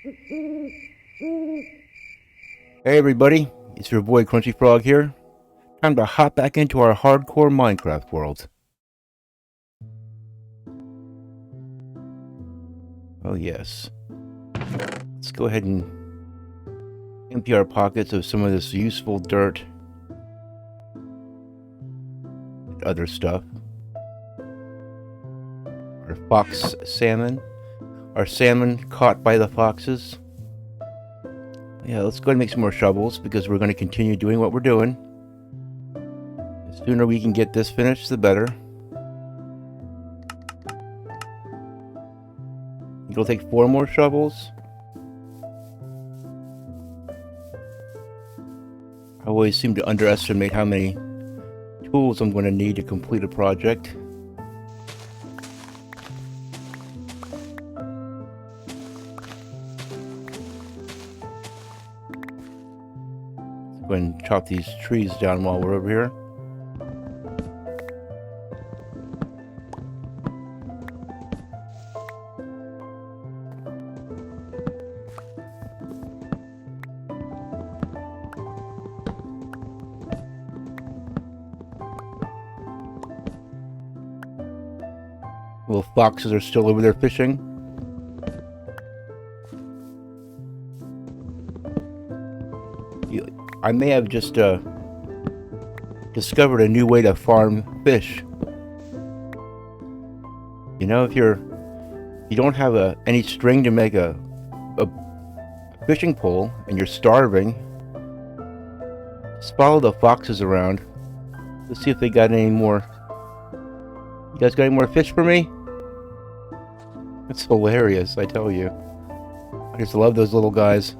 Hey everybody, it's your boy Crunchy Frog here. Time to hop back into our hardcore Minecraft world. Oh yes. Let's go ahead and empty our pockets of some of this useful dirt and other stuff. Our fox salmon. Our salmon caught by the foxes. Yeah, let's go ahead and make some more shovels because we're going to continue doing what we're doing. The sooner we can get this finished, the better. It'll take 4 more shovels. I always seem to underestimate how many tools I'm going to need to complete a project. Let's go ahead and chop these trees down while we're over here. Little foxes are still over there fishing. I may have just discovered a new way to farm fish. You know, if you don't have any string to make a fishing pole and you're starving, just follow the foxes around. Let's see if they got any more. You guys got any more fish for me? It's hilarious, I tell you. I just love those little guys.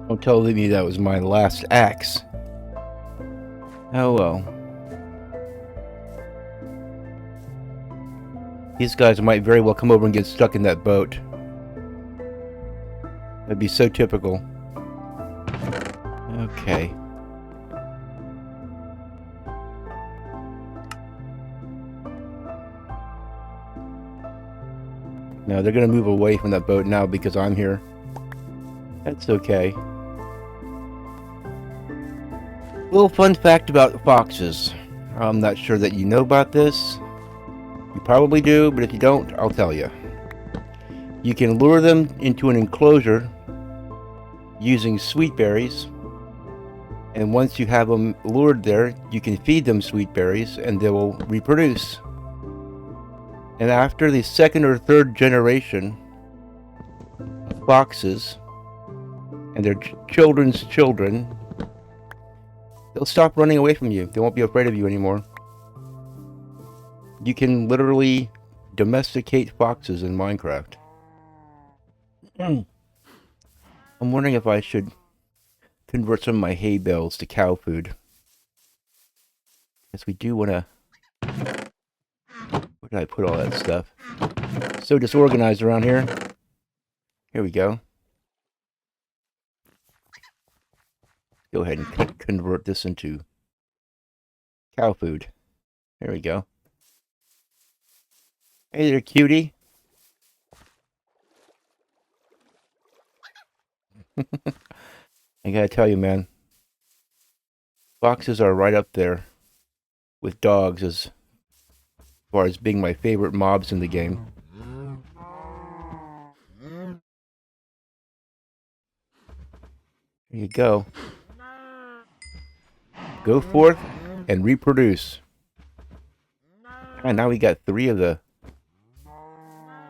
Don't tell me that was my last axe. Oh well. These guys might very well come over and get stuck in that boat. That'd be so typical. Okay. No, they're gonna move away from that boat now because I'm here. That's okay. Little fun fact about foxes. I'm not sure that you know about this. You probably do, but if you don't, I'll tell you. You can lure them into an enclosure using sweet berries, and once you have them lured there, you can feed them sweet berries and they will reproduce. And after the second or third generation of foxes and their children's children, they'll stop running away from you. They won't be afraid of you anymore. You can literally domesticate foxes in Minecraft. I'm wondering if I should convert some of my hay bales to cow food. Yes, we do want to... Where did I put all that stuff? So disorganized around here. Here we go. Go ahead and convert this into cow food. There we go. Hey there, cutie. I gotta tell you, man. Foxes are right up there with dogs as far as being my favorite mobs in the game. There you go. Go forth and reproduce. And now we got 3 of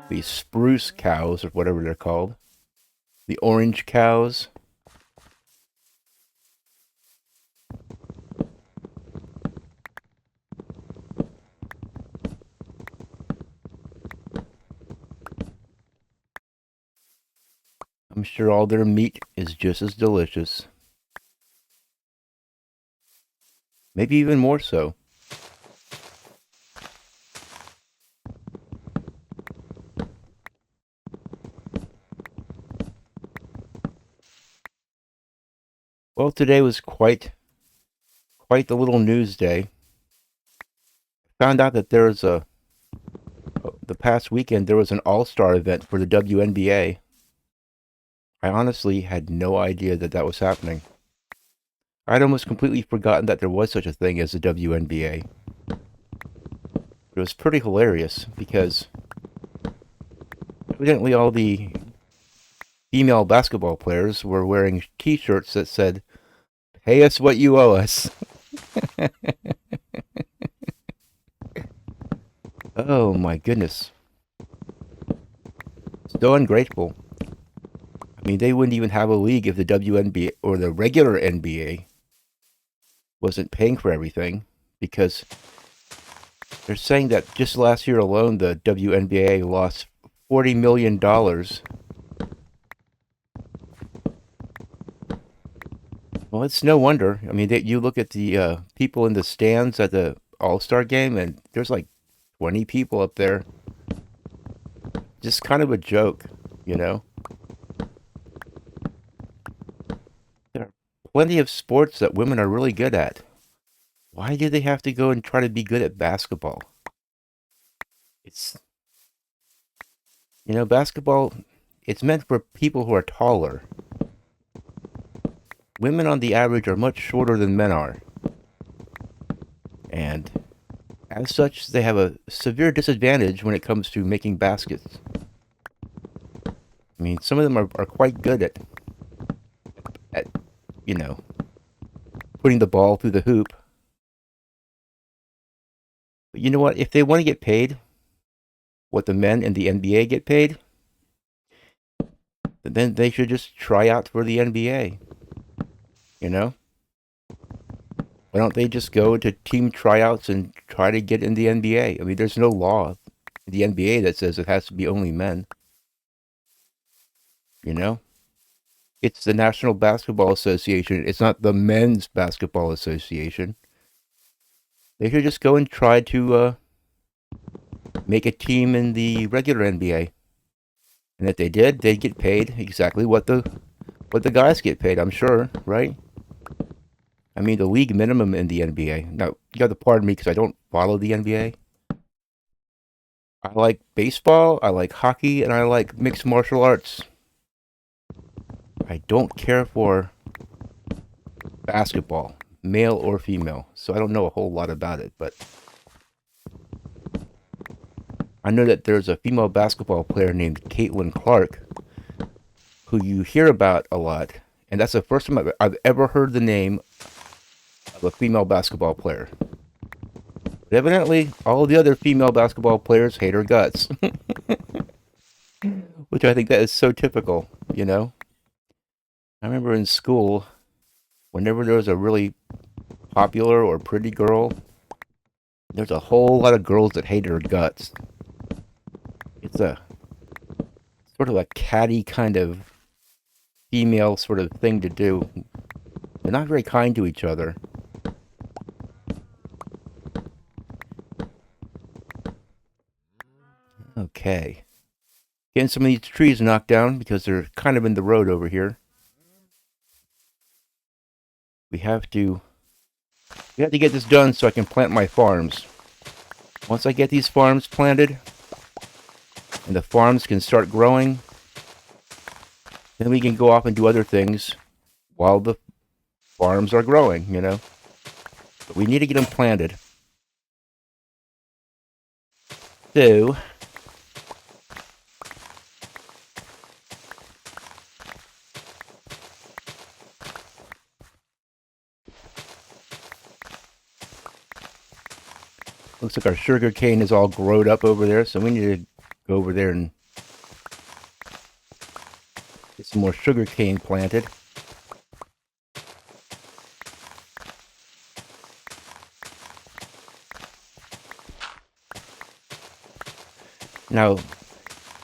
these spruce cows, or whatever they're called. The orange cows. I'm sure all their meat is just as delicious. Maybe even more so. Well, today was quite the little news day. Found out that there's the past weekend there was an all-star event for the WNBA. I honestly had no idea that that was happening. I'd almost completely forgotten that there was such a thing as the WNBA. It was pretty hilarious because evidently all the female basketball players were wearing t-shirts that said, "Pay us what you owe us." Oh my goodness. So ungrateful. I mean, they wouldn't even have a league if the WNBA or the regular NBA wasn't paying for everything, because they're saying that just last year alone, the WNBA lost $40 million. Well, it's no wonder. I mean, you look at the people in the stands at the All-Star game, and there's like 20 people up there. Just kind of a joke, you know? There are plenty of sports that women are really good at. Why do they have to go and try to be good at basketball? It's, basketball, it's meant for people who are taller. Women on the average are much shorter than men are. And as such, they have a severe disadvantage when it comes to making baskets. I mean, some of them are quite good at, putting the ball through the hoop. But you know what? If they want to get paid what the men in the NBA get paid, then they should just try out for the NBA. You know? Why don't they just go to team tryouts and try to get in the NBA? I mean, there's no law in the NBA that says it has to be only men. You know? It's the National Basketball Association. It's not the Men's Basketball Association. They should just go and try to make a team in the regular NBA. And if they did, they'd get paid exactly what the guys get paid, I'm sure, right? I mean, the league minimum in the NBA. Now, you have to pardon me because I don't follow the NBA. I like baseball, I like hockey, and I like mixed martial arts. I don't care for basketball, male or female, so I don't know a whole lot about it, but I know that there's a female basketball player named Caitlin Clark who you hear about a lot, and that's the first time I've ever heard the name of a female basketball player. But evidently, all the other female basketball players hate her guts. Which I think that is so typical, you know? I remember in school, whenever there was a really popular or pretty girl, there's a whole lot of girls that hate her guts. It's a sort of a catty kind of female sort of thing to do. They're not very kind to each other. Okay. Getting some of these trees knocked down because they're kind of in the road over here. We have to get this done so I can plant my farms. Once I get these farms planted and the farms can start growing, then we can go off and do other things while the farms are growing, you know. But we need to get them planted. So, looks like our sugar cane is all growed up over there, so we need to go over there and get some more sugar cane planted. Now,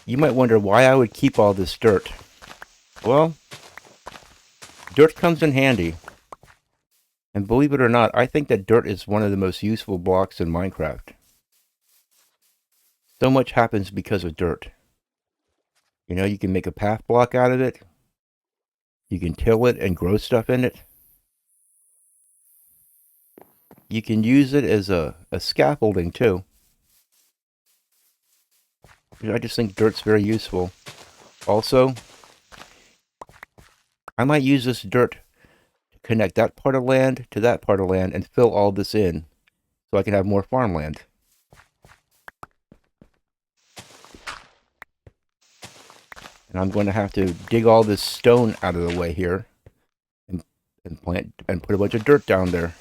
you might wonder why I would keep all this dirt. Well, dirt comes in handy. And believe it or not, I think that dirt is one of the most useful blocks in Minecraft. So much happens because of dirt. You know, you can make a path block out of it. You can till it and grow stuff in it. you can use it as a scaffolding too. I just think dirt's very useful. Also, I might use this dirt to connect that part of land to that part of land and fill all this in so I can have more farmland. And I'm going to have to dig all this stone out of the way here and plant and put a bunch of dirt down there.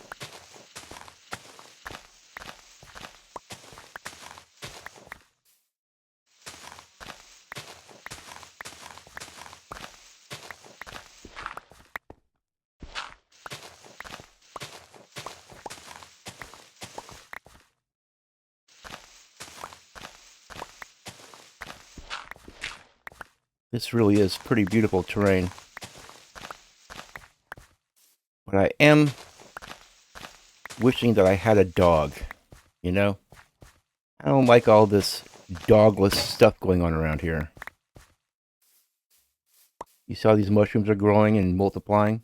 This really is pretty beautiful terrain. But I am wishing that I had a dog, you know? I don't like all this dogless stuff going on around here. You saw these mushrooms are growing and multiplying?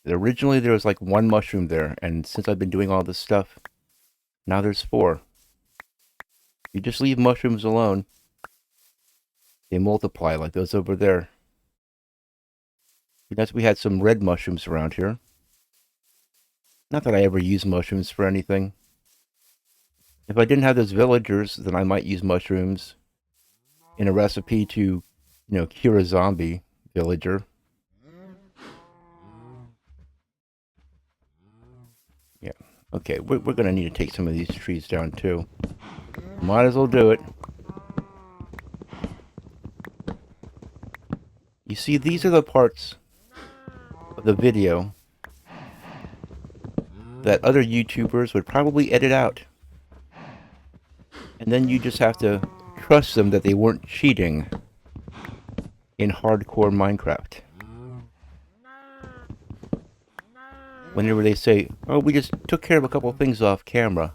Originally there was like one mushroom there, and since I've been doing all this stuff, now there's 4. You just leave mushrooms alone, they multiply like those over there. Because we had some red mushrooms around here. Not that I ever use mushrooms for anything. If I didn't have those villagers, then I might use mushrooms in a recipe to, cure a zombie villager. Yeah. Okay, we're going to need to take some of these trees down too. Might as well do it. You see, these are the parts of the video that other YouTubers would probably edit out. And then you just have to trust them that they weren't cheating in hardcore Minecraft. Whenever they say, oh, we just took care of a couple things off camera.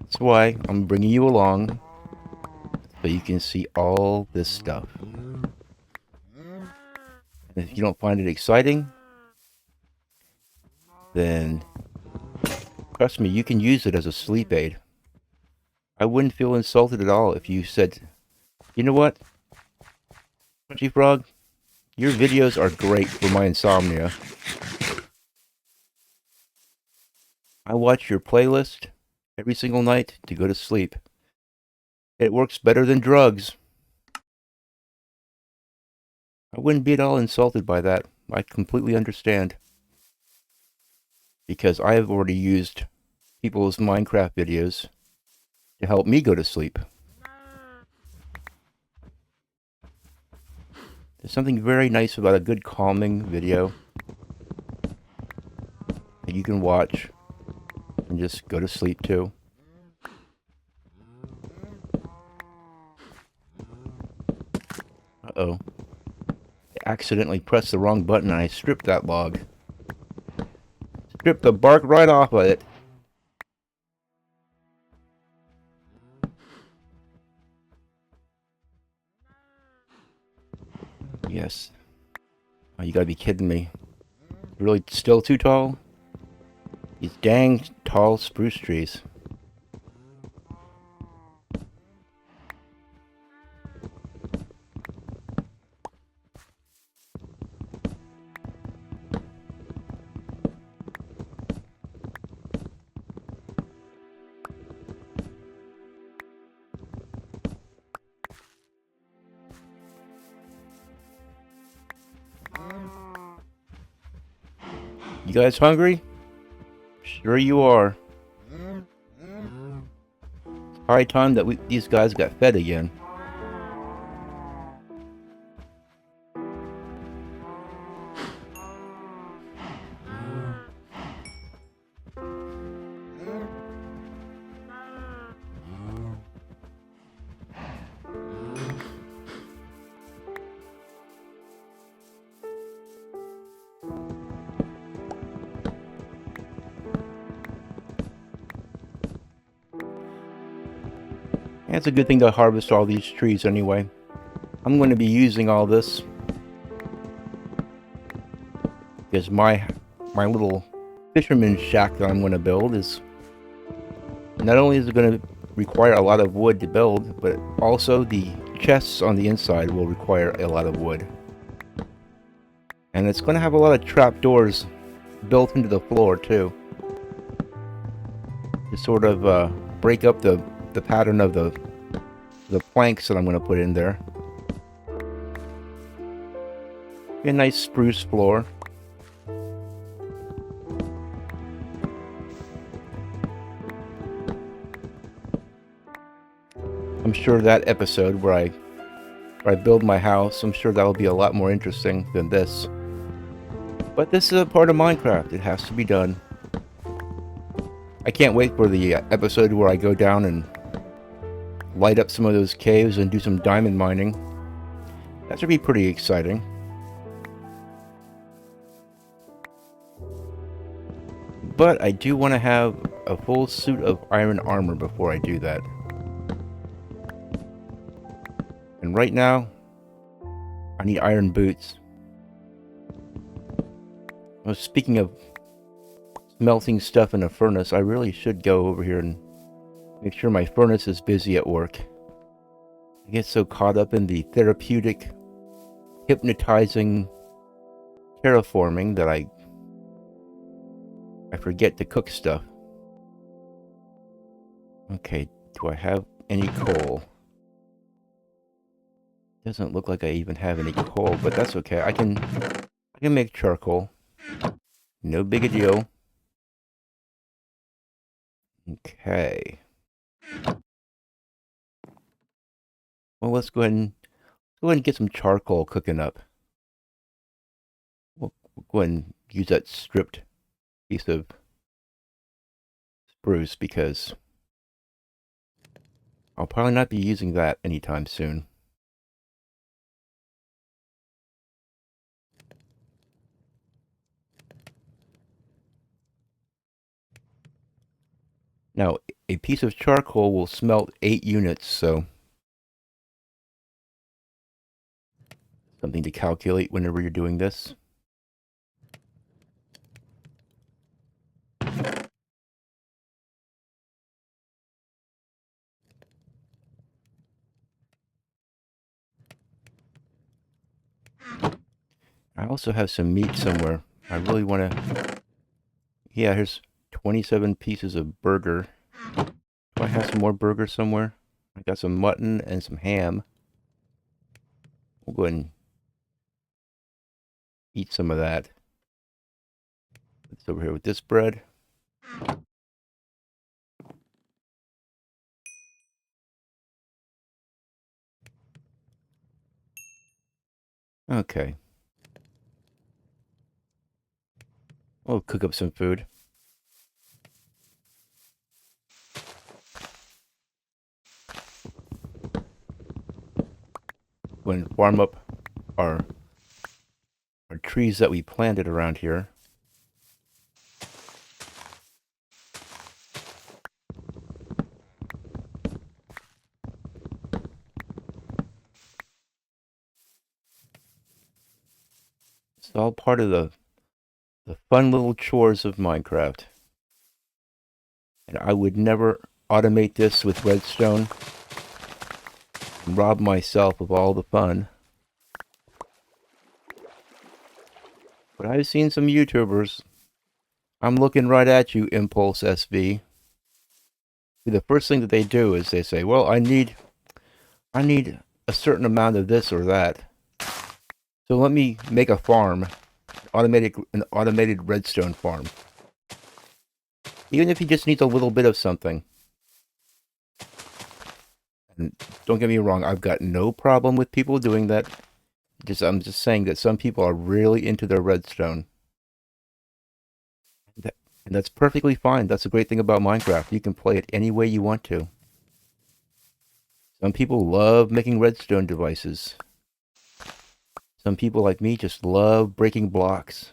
That's why I'm bringing you along, so you can see all this stuff. And if you don't find it exciting, then trust me, you can use it as a sleep aid. I wouldn't feel insulted at all if you said, you know what, Crunchy Frog, your videos are great for my insomnia. I watch your playlist every single night to go to sleep. It works better than drugs. I wouldn't be at all insulted by that. I completely understand. Because I have already used people's Minecraft videos to help me go to sleep. There's something very nice about a good calming video that you can watch and just go to sleep to. Uh-oh. I accidentally pressed the wrong button and I stripped that log. Stripped the bark right off of it. Yes. Oh, you gotta be kidding me. Really still too tall? These dang tall spruce trees. You guys hungry? Sure you are. It's high time that these guys got fed again. It's a good thing to harvest all these trees anyway. I'm going to be using all this Because my little fisherman's shack that I'm going to build is not only is it going to require a lot of wood to build, but also the chests on the inside will require a lot of wood. And it's going to have a lot of trapdoors built into the floor too, to sort of break up the pattern of the planks that I'm going to put in there. A nice spruce floor. I'm sure that episode where I build my house, I'm sure that'll be a lot more interesting than this. But this is a part of Minecraft. It has to be done. I can't wait for the episode where I go down and light up some of those caves and do some diamond mining. That should be pretty exciting. But I do want to have a full suit of iron armor before I do that. And right now, I need iron boots. Well, speaking of smelting stuff in a furnace, I really should go over here and make sure my furnace is busy at work. I get so caught up in the therapeutic, hypnotizing terraforming that I forget to cook stuff. Okay, do I have any coal? Doesn't look like I even have any coal, but that's okay. I can make charcoal. No big a deal. Okay. Well, let's go ahead and get some charcoal cooking up. We'll go ahead and use that stripped piece of spruce because I'll probably not be using that anytime soon. Now, a piece of charcoal will smelt 8 units, so something to calculate whenever you're doing this. I also have some meat somewhere. I really want to... Yeah, here's 27 pieces of burger. Do I have some more burger somewhere? I got some mutton and some ham. We'll go ahead and eat some of that. It's over here with this bread. Okay. We'll cook up some food. Go ahead and farm up our trees that we planted around here. It's all part of the fun little chores of Minecraft. And I would never automate this with redstone and rob myself of all the fun. But I've seen some YouTubers. I'm looking right at you, Impulse SV. The first thing that they do is they say, well, I need a certain amount of this or that. So let me make a farm, an automated redstone farm. Even if he just needs a little bit of something. And don't get me wrong, I've got no problem with people doing that. I'm just saying that some people are really into their redstone. And that's perfectly fine. That's the great thing about Minecraft. You can play it any way you want to. Some people love making redstone devices. Some people like me just love breaking blocks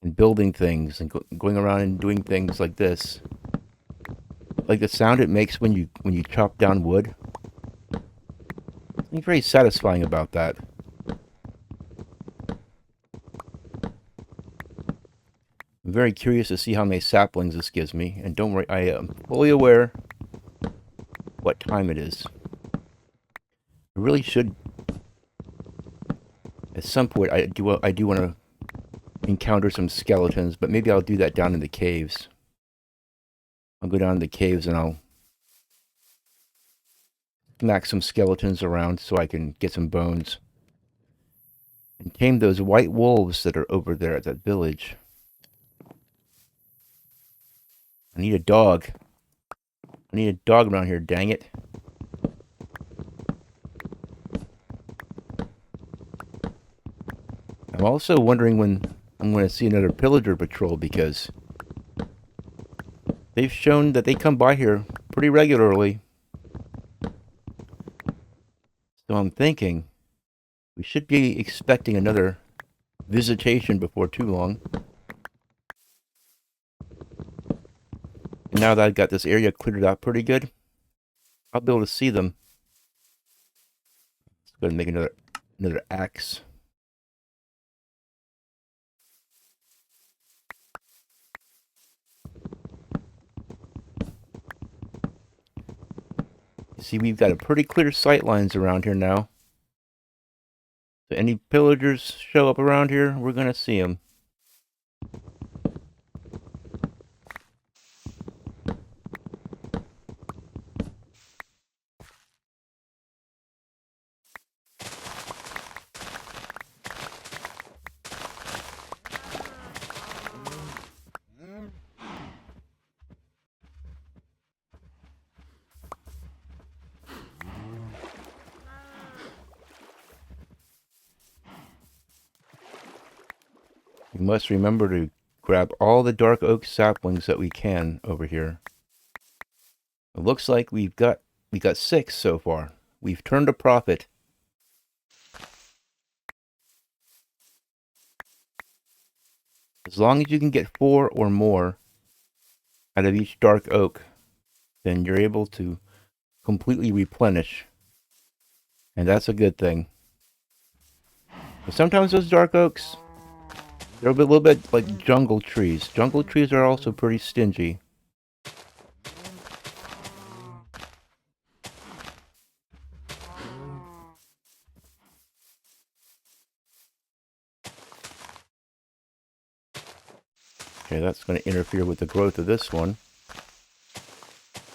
and building things and going around and doing things like this. Like the sound it makes when you chop down wood. Something very satisfying about that. I'm very curious to see how many saplings this gives me. And don't worry, I am fully aware what time it is. I really should, at some point, I do want to encounter some skeletons, but maybe I'll do that down in the caves. I'll go down in the caves and I'll smack some skeletons around so I can get some bones. And tame those white wolves that are over there at that village. I need a dog. I need a dog around here, dang it. I'm also wondering when I'm going to see another pillager patrol, because they've shown that they come by here pretty regularly. So I'm thinking we should be expecting another visitation before too long. And now that I've got this area cleared out pretty good, I'll be able to see them. Let's go ahead and make another axe. You see, we've got a pretty clear sight lines around here now. So any pillagers show up around here, we're going to see them. We must remember to grab all the dark oak saplings that we can over here. It looks like we got 6 so far. We've turned a profit. As long as you can get 4 or more out of each dark oak, then you're able to completely replenish. And that's a good thing. But sometimes those dark oaks, they're a little bit like jungle trees. Jungle trees are also pretty stingy. Okay, that's going to interfere with the growth of this one.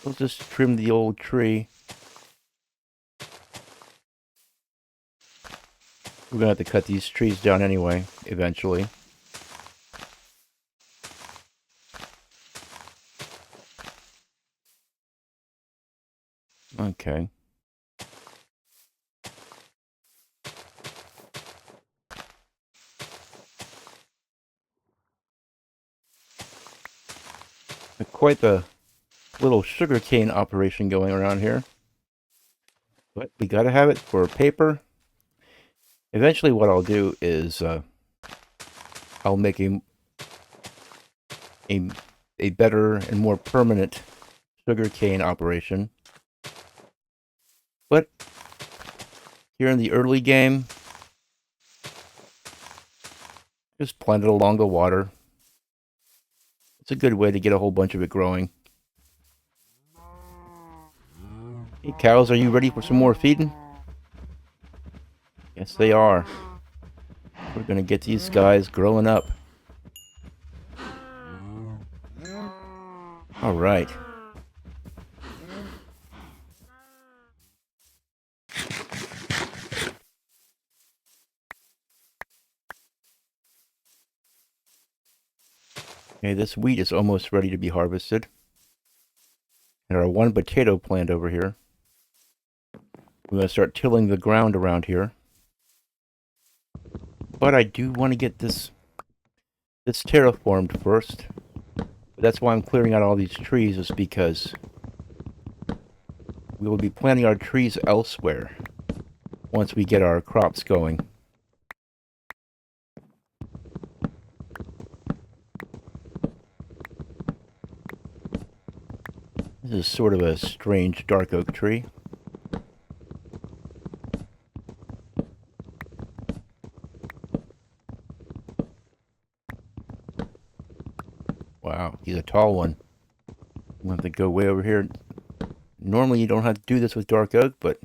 We'll just trim the old tree. We're going to have to cut these trees down anyway, eventually. Okay. Quite the little sugarcane operation going around here. But we gotta have it for paper. Eventually what I'll do is I'll make a better and more permanent sugarcane operation. But here in the early game, just plant it along the water. It's a good way to get a whole bunch of it growing. Hey cows, are you ready for some more feeding? Yes, they are. We're gonna get these guys growing up. All right. Okay, this wheat is almost ready to be harvested. And our one potato plant over here. We're gonna start tilling the ground around here. But I do want to get this terraformed first. That's why I'm clearing out all these trees, is because we will be planting our trees elsewhere once we get our crops going. This is sort of a strange dark oak tree. Wow, he's a tall one. I'm going to have to go way over here. Normally you don't have to do this with dark oak, but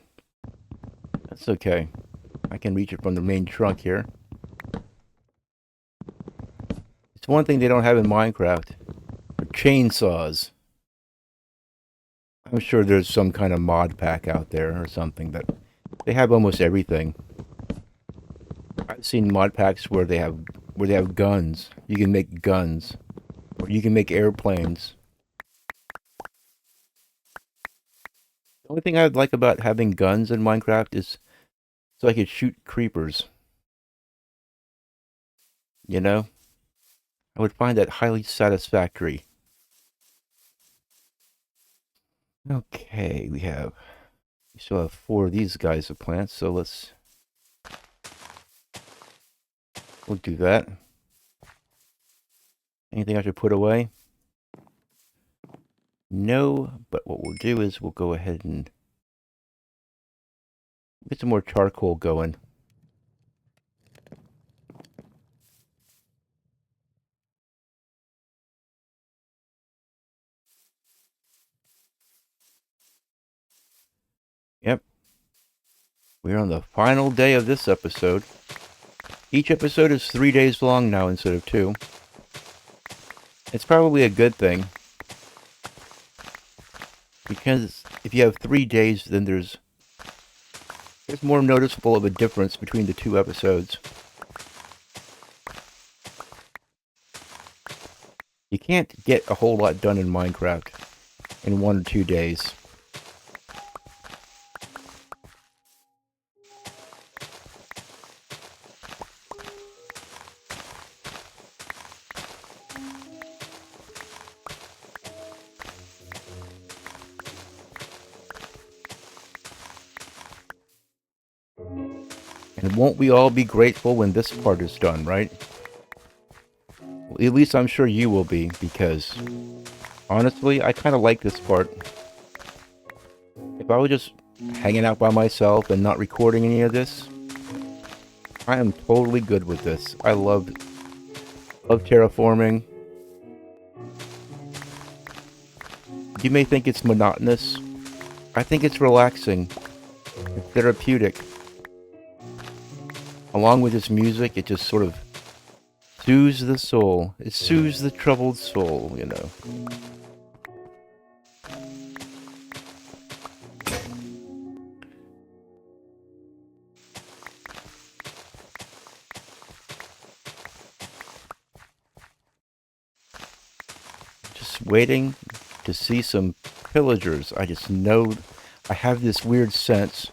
that's okay. I can reach it from the main trunk here. It's one thing they don't have in Minecraft. Chainsaws. I'm sure there's some kind of mod pack out there or something, but they have almost everything. I've seen mod packs where they have guns. You can make guns. Or you can make airplanes. The only thing I'd like about having guns in Minecraft is so I could shoot creepers. You know? I would find that highly satisfactory. Okay, we still have 4 of these guys to plant, so we'll do that. Anything I should put away? No, but what we'll do is we'll go ahead and get some more charcoal going. Yep. We're on the final day of this episode. Each episode is 3 days long now instead of 2. It's probably a good thing. Because if you have 3 days, then there's more noticeable of a difference between the 2 episodes. You can't get a whole lot done in Minecraft in 1 or 2 days. And won't we all be grateful when this part is done, right? Well, at least I'm sure you will be, because honestly, I kind of like this part. If I was just hanging out by myself and not recording any of this, I am totally good with this. I love terraforming. You may think it's monotonous. I think it's relaxing and therapeutic. Along with this music, it just sort of soothes the soul. It soothes the troubled soul, you know. Just waiting to see some pillagers. I just know, I have this weird sense.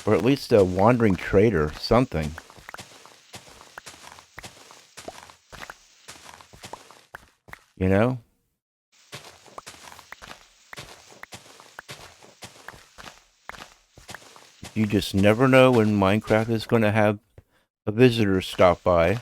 Or at least a wandering trader, something. You know? You just never know when Minecraft is going to have a visitor stop by.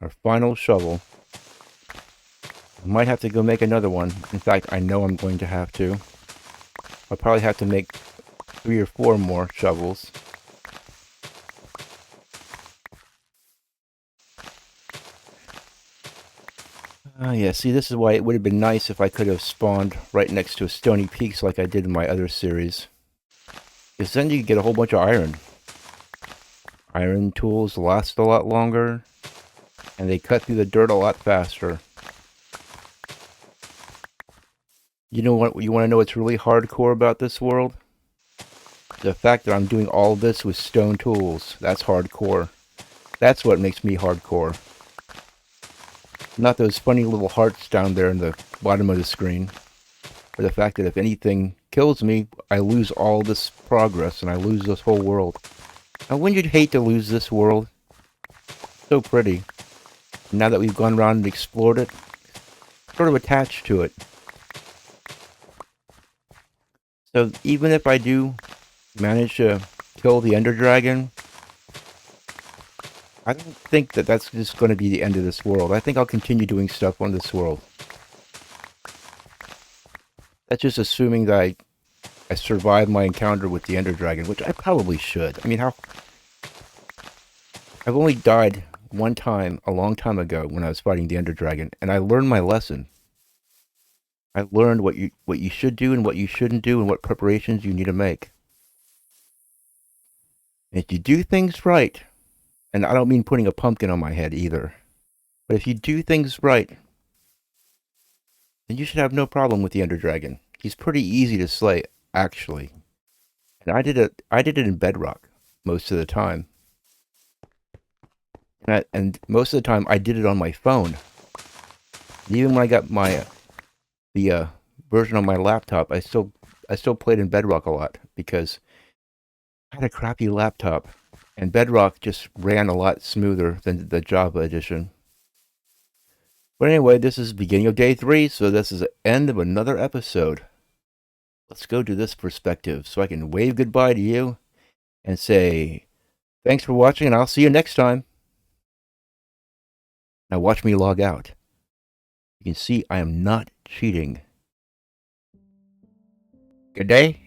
Our final shovel. I might have to go make another one. In fact, I know I'm going to have to. I'll probably have to make 3 or 4 more shovels. Yeah, see, this is why it would have been nice if I could have spawned right next to a stony peaks like I did in my other series. Because then you could get a whole bunch of iron. Iron tools last a lot longer, and they cut through the dirt a lot faster. You know what? You want to know what's really hardcore about this world? The fact that I'm doing all this with stone tools. That's hardcore. That's what makes me hardcore. Not those funny little hearts down there in the bottom of the screen. Or the fact that if anything kills me, I lose all this progress and I lose this whole world. Now, wouldn't you hate to lose this world? So pretty. Now that we've gone around and explored it, sort of attached to it. So even if I do manage to kill the Ender Dragon, I don't think that that's just going to be the end of this world. I think I'll continue doing stuff on this world. That's just assuming that I survived my encounter with the Ender Dragon, which I probably should. I mean, I've only died one time a long time ago when I was fighting the Ender Dragon, and I learned my lesson. I learned what you should do and what you shouldn't do and what preparations you need to make. And if you do things right, and I don't mean putting a pumpkin on my head either, but if you do things right, then you should have no problem with the Ender Dragon. He's pretty easy to slay, actually. And I did it in Bedrock most of the time. And most of the time I did it on my phone. And even when I got the version on my laptop, I still played in Bedrock a lot because I had a crappy laptop, and Bedrock just ran a lot smoother than the Java edition. But anyway, this is the beginning of day 3, so this is the end of another episode. Let's go to this perspective so I can wave goodbye to you and say thanks for watching, and I'll see you next time. Now watch me log out. You can see I am not cheating. Good day.